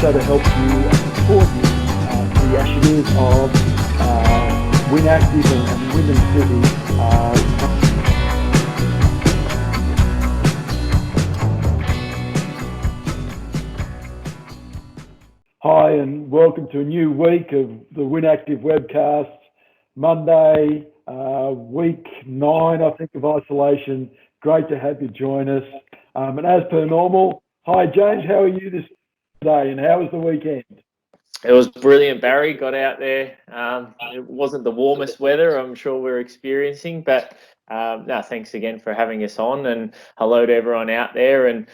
also to help you and support you the initiatives of WynActive and Wyndham City. Hi, and welcome to a new week of the WynActive Webcast. Monday, week 9, I think, of isolation. Great to have you join us. And as per normal, hi James, how are you this day, and how was the weekend? It was brilliant, Bary. Got out there. It wasn't the warmest weather I'm sure we're experiencing, but no, thanks again for having us on, and hello to everyone out there. And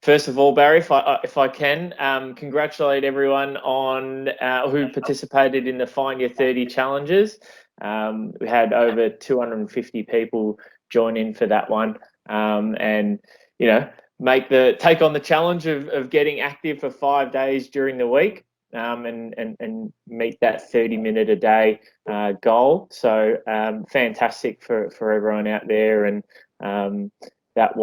first of all, Bary, if I can, congratulate everyone on who participated in the Find Your 30 challenges. We had over 250 people join in for that one, and you know, take on the challenge of getting active for 5 days during the week. And meet that 30-minute a day goal. So fantastic for everyone out there, and that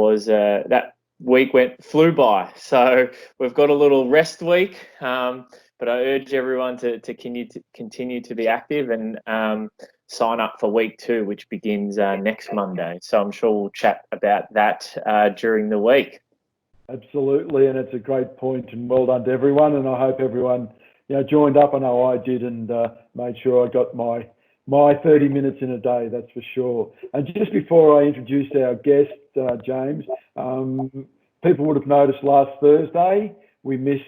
week flew by. So we've got a little rest week, but I urge everyone to continue to be active and sign up for week 2, which begins next Monday. So I'm sure we'll chat about that during the week. Absolutely, and it's a great point, and well done to everyone. And I hope everyone, joined up. I know I did, and made sure I got my 30 minutes in a day. That's for sure. And just before I introduce our guest, James, people would have noticed last Thursday we missed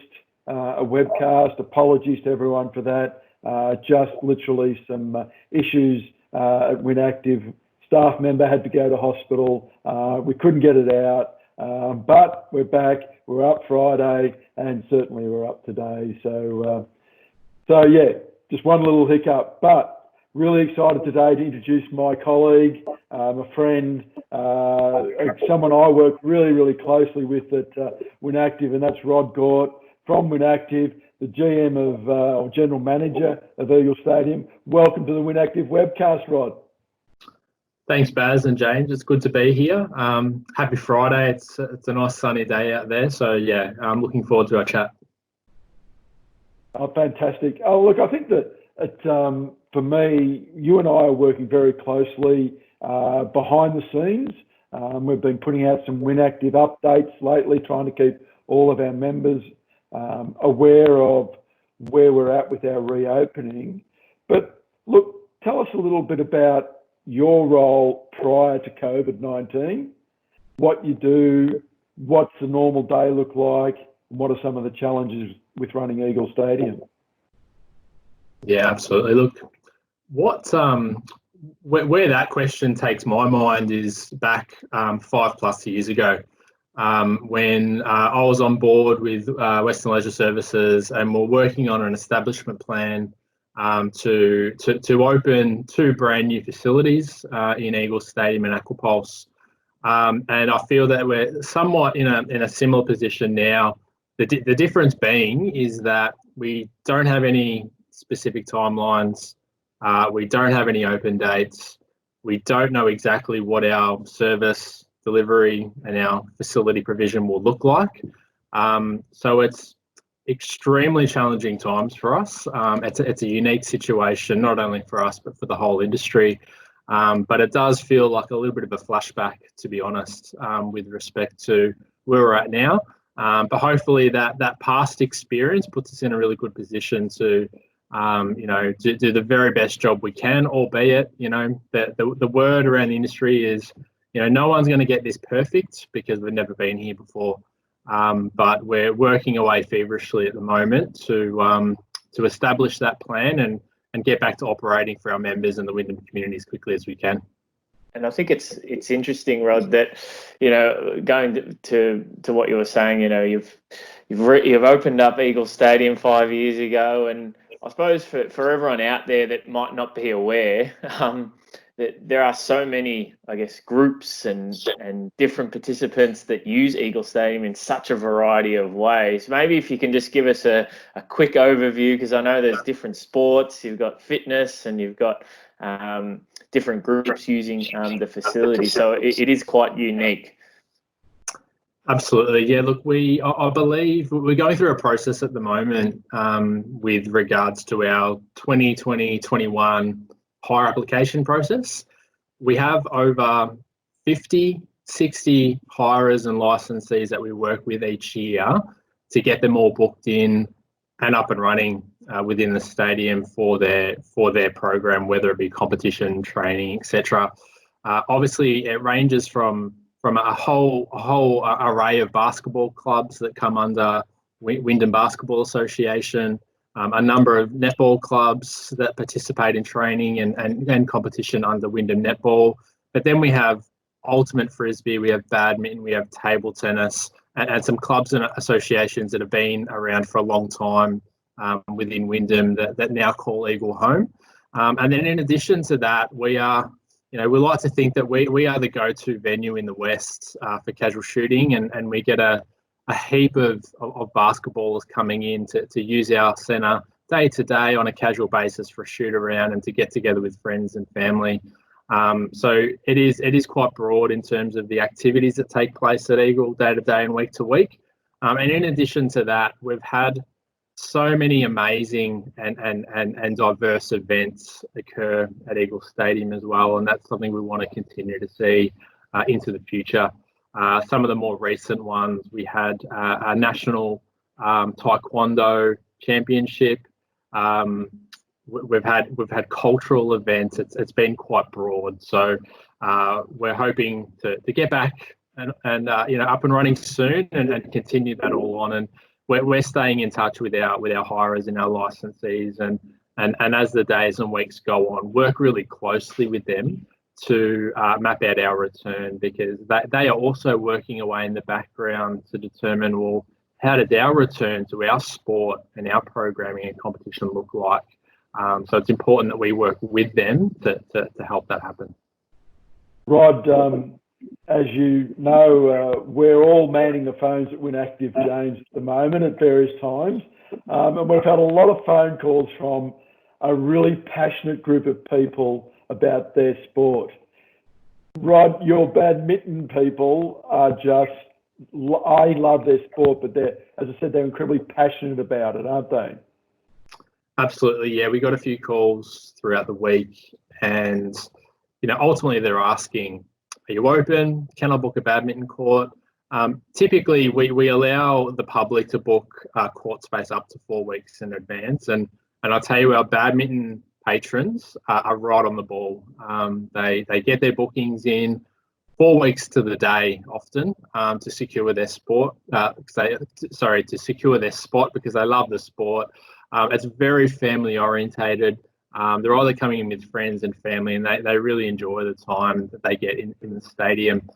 a webcast. Apologies to everyone for that. Just literally some issues at WynActive. Staff member had to go to hospital. We couldn't get it out. But we're back, we're up Friday, and certainly we're up today. So yeah, just one little hiccup, but really excited today to introduce my colleague, my friend, someone I work really, really closely with at WynActive, and that's Rod Gort from WynActive, the GM or General Manager of Eagle Stadium. Welcome to the WynActive Webcast, Rod. Thanks, Baz and James. It's good to be here. Happy Friday. It's a nice sunny day out there. So, yeah, I'm looking forward to our chat. Oh, fantastic. Oh, look, I think that for me, you and I are working very closely behind the scenes. We've been putting out some WynActive updates lately, trying to keep all of our members aware of where we're at with our reopening. But, look, tell us a little bit about your role prior to COVID-19, what you do, what's the normal day look like, and what are some of the challenges with running Eagle Stadium? Yeah, absolutely. Look, where that question takes my mind is back 5+ years ago, when I was on board with Western Leisure Services, and we're working on an establishment plan to open 2 brand new facilities in Eagle Stadium and Aquapulse, and I feel that we're somewhat in a similar position now. The difference being is that we don't have any specific timelines, we don't have any open dates, we don't know exactly what our service delivery and our facility provision will look like. So it's extremely challenging times for us. It's a unique situation, not only for us, but for the whole industry. But it does feel like a little bit of a flashback, to be honest, with respect to where we're at now. But hopefully that past experience puts us in a really good position to, do the very best job we can, albeit, the word around the industry is, no one's going to get this perfect because we've never been here before. But we're working away feverishly at the moment to establish that plan and get back to operating for our members and the Wyndham community as quickly as we can. And I think it's interesting, Rod, that going to what you were saying, you've opened up Eagle Stadium 5 years ago, and I suppose for everyone out there that might not be aware, that there are so many, I guess, groups and different participants that use Eagle Stadium in such a variety of ways. Maybe if you can just give us a quick overview, because I know there's different sports, you've got fitness, and you've got different groups using the facility. So it is quite unique. Absolutely. Yeah, look, I believe we're going through a process at the moment with regards to our 2020-21 hire application process. We have over 50, 60 hirers and licensees that we work with each year to get them all booked in and up and running within the stadium for their program, whether it be competition, training, etc. Obviously, it ranges from a whole array of basketball clubs that come under Wyndham Basketball Association, a number of netball clubs that participate in training and competition under Wyndham Netball. But then we have ultimate frisbee, we have badminton, we have table tennis, and some clubs and associations that have been around for a long time within Wyndham that now call Eagle home. And then in addition to that, we like to think that we are the go-to venue in the West for casual shooting, and we get a heap of basketballers coming in to use our centre day to day on a casual basis for a shoot around and to get together with friends and family. So it is quite broad in terms of the activities that take place at Eagle day to day and week to week. And in addition to that, we've had so many amazing and diverse events occur at Eagle Stadium as well, and that's something we want to continue to see into the future. Some of the more recent ones, we had a national taekwondo championship. We've had cultural events. It's been quite broad, so we're hoping to get back and up and running soon and continue that all on. And we're staying in touch with our hirers and our licensees, and as the days and weeks go on, work really closely with them to map out our return, because they are also working away in the background to determine, well, how did our return to our sport and our programming and competition look like? So it's important that we work with them to help that happen. Rod, as you know, we're all manning the phones at WynActive Games at the moment at various times. And we've had a lot of phone calls from a really passionate group of people about their sport. Rod, your badminton people are just, I love their sport, but as I said, they're incredibly passionate about it, aren't they? Absolutely, yeah. We got a few calls throughout the week, and ultimately they're asking, "Are you open? Can I book a badminton court?" Typically, we allow the public to book court space up to 4 weeks in advance, and I'll tell you, our badminton patrons are right on the ball. They get their bookings in 4 weeks to the day often to secure their sport. To secure their spot, because they love the sport. It's very family orientated. They're either coming in with friends and family, and they really enjoy the time that they get in the stadium.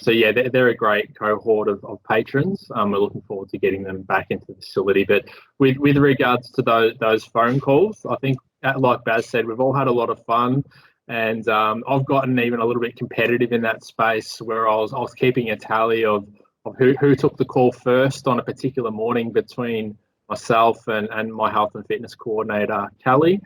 So yeah, they're a great cohort of patrons. We're looking forward to getting them back into the facility. But with regards to those phone calls, I think, like Baz said, we've all had a lot of fun, and I've gotten even a little bit competitive in that space, where I was keeping a tally of who took the call first on a particular morning between myself and my health and fitness coordinator, Callie,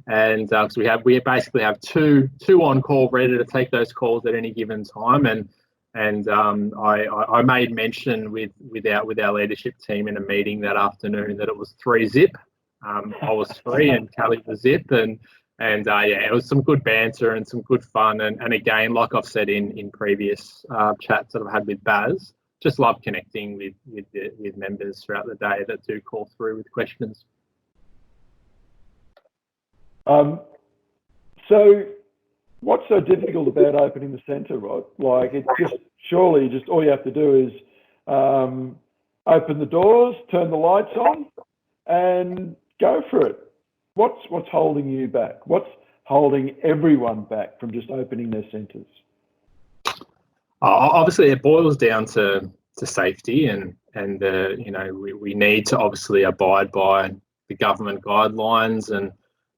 and so we basically have two on call ready to take those calls at any given time, and I made mention with our leadership team in a meeting that afternoon that it was 3-zip. I was 3 and Callie was zip, and yeah, it was some good banter and some good fun, and again, like I've said in previous chats that I've had with Baz, just love connecting with members throughout the day that do call through with questions. So what's so difficult about opening the centre, Rod? Like, it's surely all you have to do is open the doors, turn the lights on, and go for it. What's holding you back? What's holding everyone back from just opening their centres? Obviously, it boils down to safety, and we need to obviously abide by the government guidelines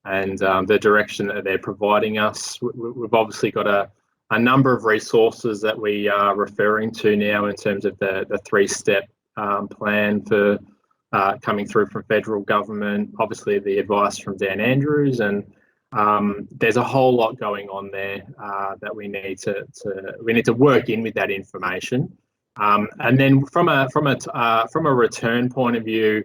and the direction that they're providing us. We've obviously got a number of resources that we are referring to now in terms of the 3-step plan for coming through from federal government. Obviously, the advice from Dan Andrews, and there's a whole lot going on there that we need to work in with that information And then from a return point of view,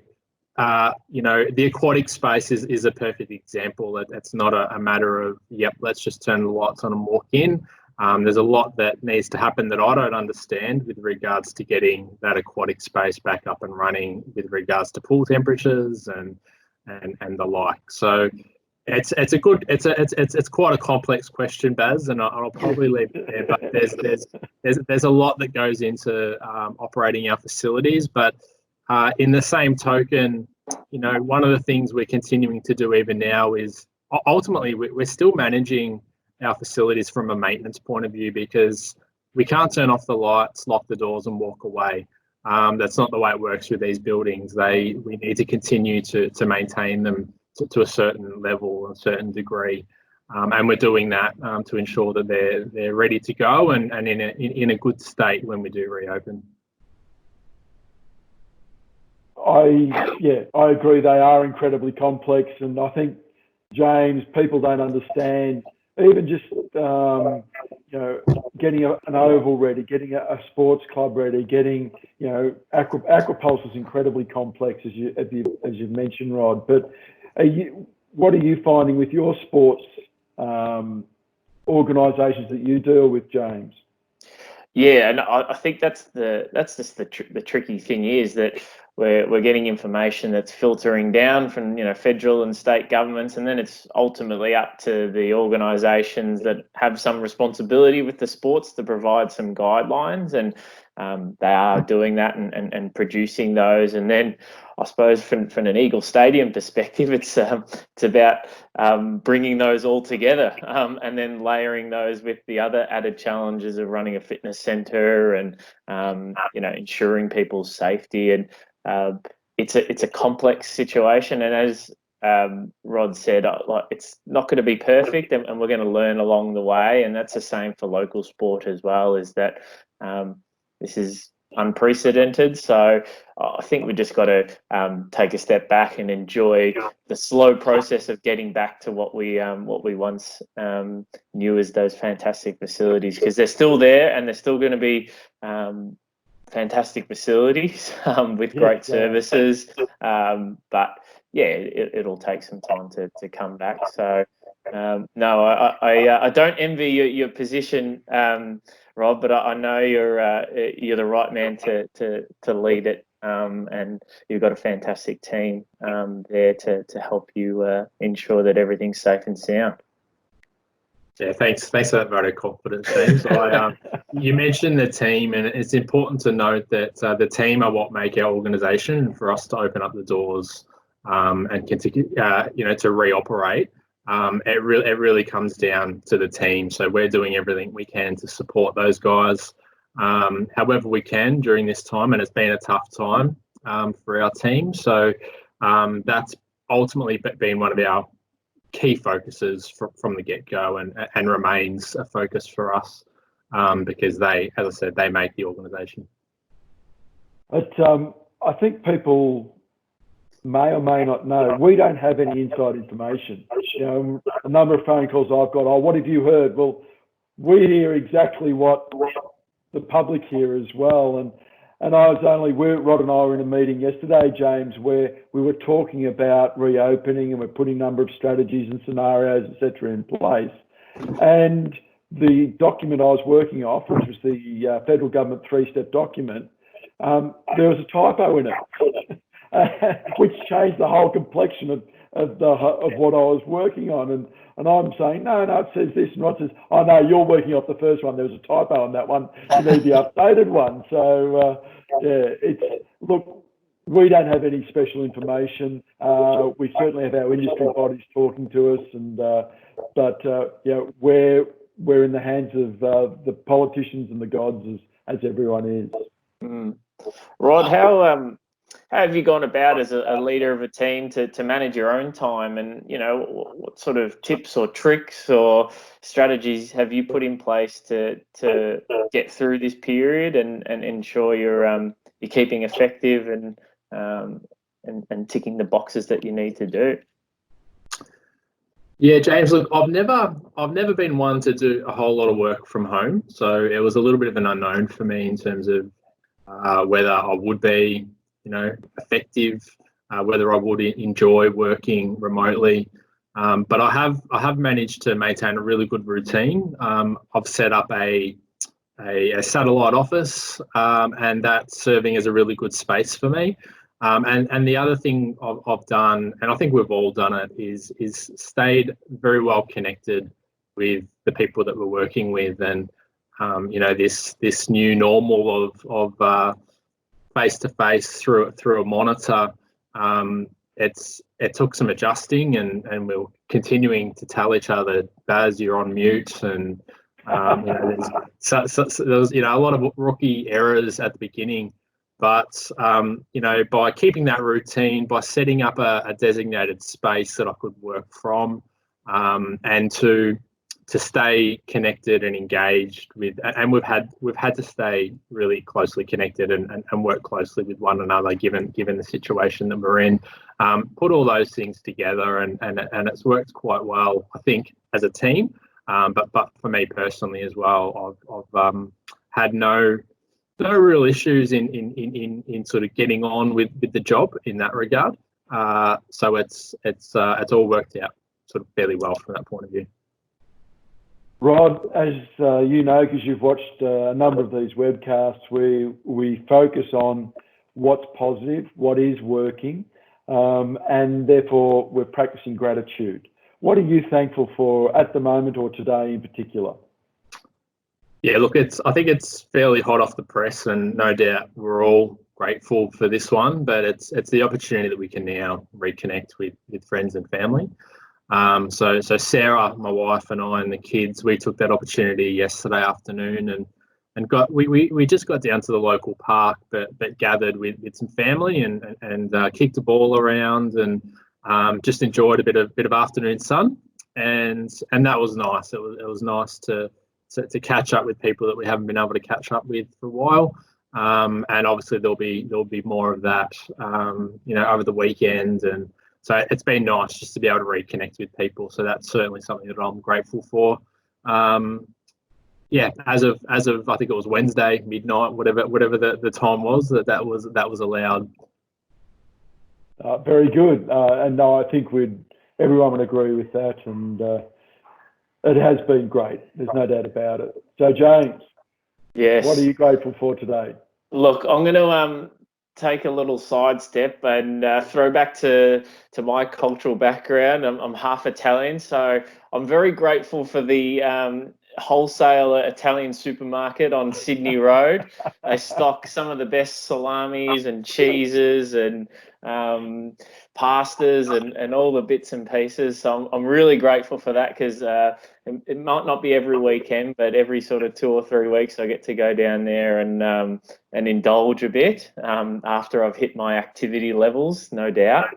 the aquatic space is a perfect example. It's not a matter of, yep, let's just turn the lights on and walk in. There's a lot that needs to happen that I don't understand with regards to getting that aquatic space back up and running with regards to pool temperatures and the like. So it's quite a complex question, Baz, and I'll probably leave it there. But there's a lot that goes into operating our facilities. But in the same token, one of the things we're continuing to do even now is ultimately we're still managing our facilities from a maintenance point of view, because we can't turn off the lights, lock the doors, and walk away. That's not the way it works with these buildings. We need to continue to maintain them to a certain level, a certain degree, and we're doing that to ensure that they're ready to go and in a good state when we do reopen. I agree. They are incredibly complex, and I think, James, people don't understand. Even just getting an oval ready, getting a sports club ready, getting aquapulse is incredibly complex, as you've mentioned, Rod. But what are you finding with your sports organisations that you deal with, James? Yeah, and I think that's just the tricky thing is that we're getting information that's filtering down from federal and state governments, and then it's ultimately up to the organisations that have some responsibility with the sports to provide some guidelines, and they are doing that and producing those. And then I suppose from an Eagle Stadium perspective, it's about bringing those all together and then layering those with the other added challenges of running a fitness centre and ensuring people's safety. And it's a complex situation, and as Rod said, it's not going to be perfect, and we're going to learn along the way. And that's the same for local sport as well, is that this is unprecedented. So I think we just got to take a step back and enjoy the slow process of getting back to what we once knew as those fantastic facilities, because they're still there and they're still going to be fantastic facilities with great services. But yeah, it'll take some time to come back. So no, I don't envy your position, Rob, but I know you're the right man to lead it, and you've got a fantastic team there to help you ensure that everything's safe and sound. Yeah, thanks for that vote of confidence, James. You mentioned the team, and it's important to note that the team are what make our organisation. For us to open up the doors and continue, to reoperate, it really comes down to the team. So we're doing everything we can to support those guys, however we can during this time, and it's been a tough time for our team. So that's ultimately been one of our key focuses from the get-go, and remains a focus for us because they, as I said, they make the organisation. But I think people may or may not know, we don't have any inside information. A number of phone calls I've got, what have you heard? Well, we hear exactly what the public hear as well. And Rod and I were in a meeting yesterday, James, where we were talking about reopening, and we're putting a number of strategies and scenarios, etc., in place. And the document I was working off, which was the federal government 3-step document, there was a typo in it, which changed the whole complexion of what I was working on. And I'm saying, no, it says this, and Rod says, oh no, you're working off the first one. There was a typo on that one. You need the updated one. So look, we don't have any special information. We certainly have our industry bodies talking to us, but we're in the hands of the politicians and the gods, as everyone is. Rod, how have you gone about as a leader of a team to manage your own time, and what sort of tips or tricks or strategies have you put in place to get through this period and ensure you're keeping effective and ticking the boxes that you need to do? Yeah, James, look, I've never been one to do a whole lot of work from home, so it was a little bit of an unknown for me in terms of whether I would be, effective, whether I would enjoy working remotely. But I have managed to maintain a really good routine. I've set up a satellite office, and that's serving as a really good space for me. And the other thing I've done, and I think we've all done it, is stayed very well connected with the people that we're working with, and this new normal of face to face through a monitor. It took some adjusting, and we're continuing to tell each other, Baz, you're on mute, and there was a lot of rookie errors at the beginning. But by keeping that routine, by setting up a designated space that I could work from, and to stay connected and engaged with, and we've had to stay really closely connected and work closely with one another, given the situation that we're in. Put all those things together, and it's worked quite well, I think, as a team. But for me personally as well, I've had no real issues in sort of getting on with the job in that regard. So it's all worked out sort of fairly well from that point of view. Rod, as you know, because you've watched a number of these webcasts, we focus on what's positive, what is working, and therefore we're practicing gratitude. What are you thankful for at the moment, or today in particular? Yeah, look, I think it's fairly hot off the press, and no doubt we're all grateful for this one, but it's the opportunity that we can now reconnect with friends and family. So Sarah, my wife, and I and the kids, we took that opportunity yesterday afternoon, and we just got down to the local park, but gathered with some family and kicked a ball around, and just enjoyed a bit of afternoon sun, and that was nice. It was nice to catch up with people that we haven't been able to catch up with for a while, and obviously there'll be more of that, over the weekend. And so it's been nice just to be able to reconnect with people. So that's certainly something that I'm grateful for. As of I think it was Wednesday midnight, whatever the time was, that was allowed. Very good, and no, I think everyone would agree with that, and it has been great. There's no doubt about it. So James, yes, what are you grateful for today? Look, I'm going to take a little sidestep and throw back to my cultural background. I'm half Italian, so I'm very grateful for the wholesale Italian supermarket on Sydney Road. They stock some of the best salamis and cheeses and pastas and all the bits and pieces. So I'm really grateful for that, because it might not be every weekend, but every sort of 2 or 3 weeks I get to go down there and indulge a bit after I've hit my activity levels, no doubt.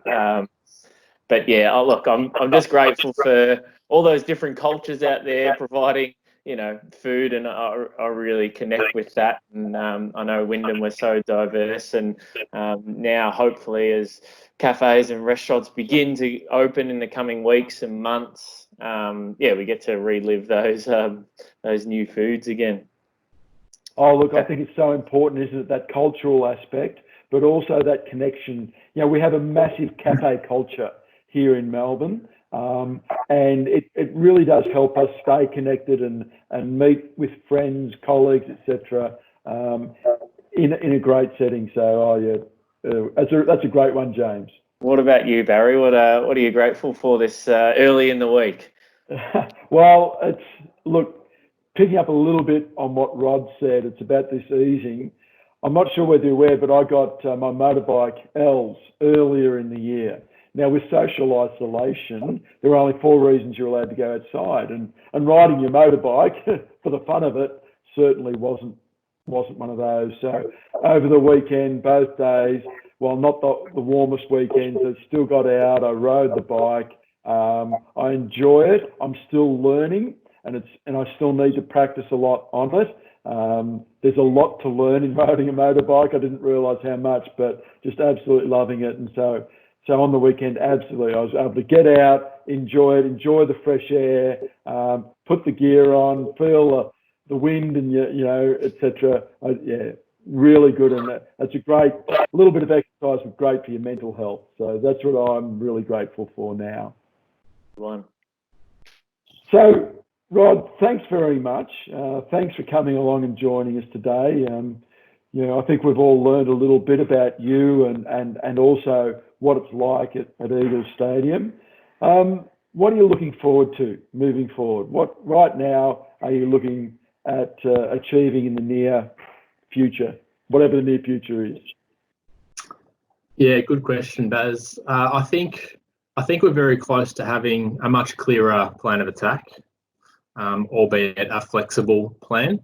But yeah, look, I'm just grateful for all those different cultures out there providing food, and I really connect with that. And I know Wyndham, we're so diverse, and now hopefully as cafes and restaurants begin to open in the coming weeks and months, we get to relive those new foods again. Oh, look, I think it's so important, isn't it, that cultural aspect, but also that connection. We have a massive cafe culture here in Melbourne. And it really does help us stay connected and meet with friends, colleagues, etc. In a great setting. So, that's a great one, James. What about you, Bary? What are you grateful for this early in the week? Well, look, picking up a little bit on what Rod said, it's about this easing. I'm not sure whether you're aware, but I got my motorbike Els earlier in the year. Now, with social isolation, there are only 4 reasons you're allowed to go outside, and riding your motorbike for the fun of it certainly wasn't one of those. So over the weekend, both days, while not the warmest weekends, I still got out. I rode the bike. I enjoy it. I'm still learning, and I still need to practice a lot on it. There's a lot to learn in riding a motorbike. I didn't realise how much, but just absolutely loving it. And so on the weekend, absolutely, I was able to get out, enjoy the fresh air, put the gear on, feel the wind, and etc. really good, and that's a little bit of exercise, but great for your mental health. So that's what I'm really grateful for now. One. So, Rod, thanks very much. Thanks for coming along and joining us today. I think we've all learned a little bit about you and also what it's like at Eagles Stadium. What are you looking forward to moving forward? What right now are you looking at achieving in the near future, whatever the near future is? Yeah, good question, Baz. I think we're very close to having a much clearer plan of attack, albeit a flexible plan.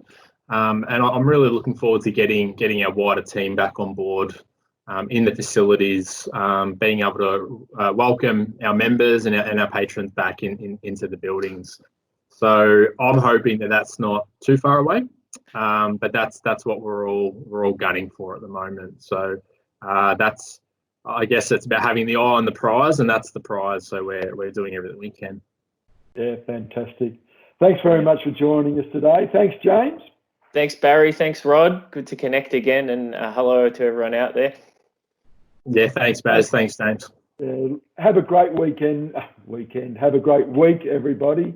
And I'm really looking forward to getting our wider team back on board in the facilities, being able to welcome our members and our patrons back into the buildings. So I'm hoping that that's not too far away, but that's what we're all gunning for at the moment. So I guess it's about having the eye on the prize, and that's the prize. So we're doing everything we can. Yeah, fantastic. Thanks very much for joining us today. Thanks, James. Thanks, Bary. Thanks, Rod. Good to connect again, and hello to everyone out there. Yeah, thanks, Baz. Thanks, James. Have a great weekend. Have a great week, everybody.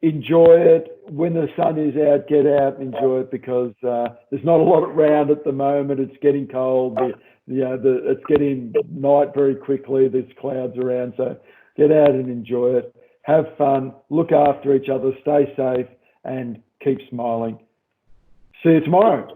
Enjoy it. When the sun is out, get out and enjoy it, because there's not a lot around at the moment. It's getting cold. It's getting night very quickly. There's clouds around, so get out and enjoy it. Have fun. Look after each other. Stay safe and keep smiling. See you tomorrow.